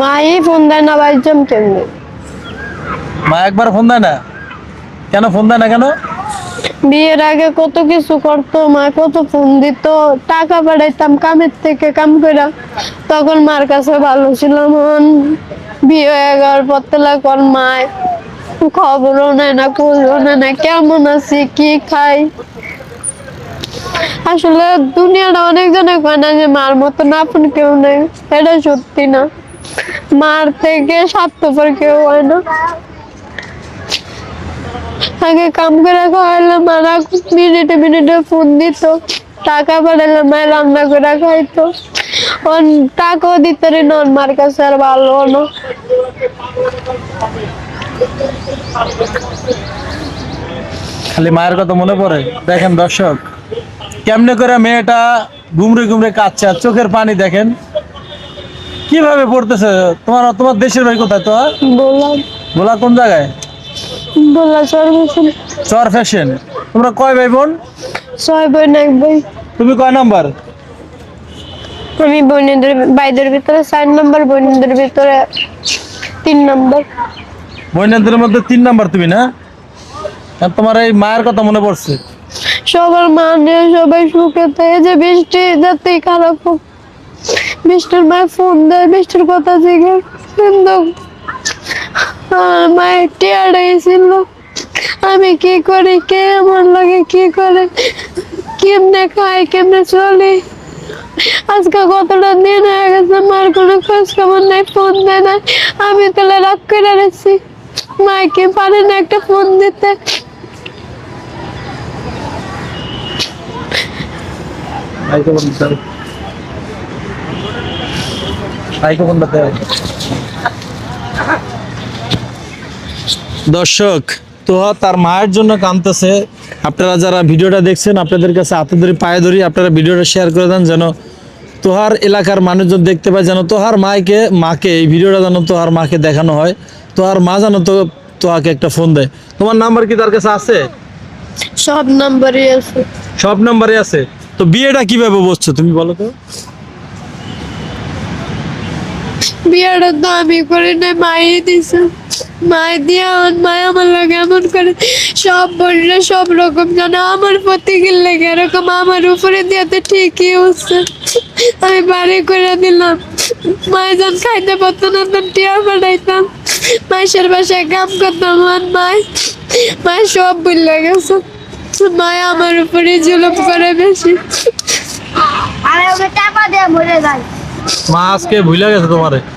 My phone দেয় না, বাইজাম কেমনি? মা একবার ফোন দেয় না কেন? ফোন দেয় না কেন? বিয়ের আগে কত কিছু করতো, মা কত ফোন দিত, টাকা পাঠাইতাম কামের থেকে কাম করে, তখন মার কাছে ভালো ছিলাম। এখন বিয়ে হয়ে যাওয়ার পর থেকে কোন মায় খবরও নেয় না, খোঁজও নেয় না, কেমন আছি কি খাই। আসলে দুনিয়াটা অনেক জনে কয় না যে মার মতন আপন কেউ নেই, এটা সত্যি না। মার থেকে স্বার্থপর কেউ হয় না। আগে কাম করে খাওয়াইলে মারা মিনিটে মিনিটে ফোন দিত, টাকা পাঠাইলে মায়ের রান্না করে খাইতো। টাকাও দিতে নন মার কাছে, আর ভালো না। খালি মায়ের কথা মনে পড়ে। দেখেন দর্শক, কেমনে করে মেয়েটা ঘুমরে ঘুমরে কাঁদছে, আর চোখের পানি দেখেন কিভাবে পড়তেছে। তোমার দেশের বাড়ি কোথায়? তো বললাম বলা কোন জায়গায়? বললাম সর্বশেষ চর ফ্যাশন। তোমরা কয় ভাই বোন? 6 বোন 1 ভাই। তুমি কয় নাম্বার? আমি বোনেদের ভাইদের ভিতরে 4 নম্বর, বোনেদের ভিতরে 3 নম্বর। বোনদের মধ্যে 3 নাম্বার তুমি না? আর তোমার এই মায়ের কথা মনে পড়ছে। সবার মানে সবাই সুখে থাকে, যে বৃষ্টি যাতেই খারাপ হোক, বৃষ্টির মায়ের ফোন দেয়, বৃষ্টির কথা জিজ্ঞেস, কিন্তু আমার মায়ের টিয়াটাই ছিল। আমি কি করি, কে আমার লাগে কি করে, কেমনে খাই, কেমনে চলি। আজকে কতটা দিন হয়ে গেছে, মার কোনো খোঁজ খবর নাই, ফোন দেয় না। আমি তাহলে রাগ করে রেছি, মাকে পারে না একটা ফোন দিতে। দর্শক, তো তার মায়ের জন্য কাঁদতেছে। আপনারা যারা ভিডিওটা দেখছেন, আপনাদের কাছে হাতে ধরি পায়ে ধরি, আপনারা ভিডিওটা শেয়ার করে দেন যেন তোহার এলাকার মানুষজন দেখতে পায়, যেন তোহার মাকে এই ভিডিওটা যেন তোহার মাকে দেখানো হয়। তোহার মা যেন তোহাকে একটা ফোন দেয়। তোমার নাম্বার কি তার কাছে আছে? সব নাম্বারই আছে। সব নাম্বারে আছে। তো বিয়েটা কিভাবে বসছো তুমি বলো তো? বিয়েটা তো আমি করি নাই, মাই দিছে। মাই দিয়া মায় আমার লাগে এমন করে, সব বোনরা সব রকম জানে আমার প্রতি লাগে এরকম, আমার উপরে দিয়ে তো ঠিকই হচ্ছে। আমি বাড়ি করে দিলাম, মায় যখন খাইতে পারতো না তখন টিয়া পাঠাইতাম, মাসের বাসায় কাম করতাম। আমার মায় সব ভুলে গেছে, মায় আমার উপরে জুলুম করে বেশি। মা আজকে ভুলে গেছে তোমারে।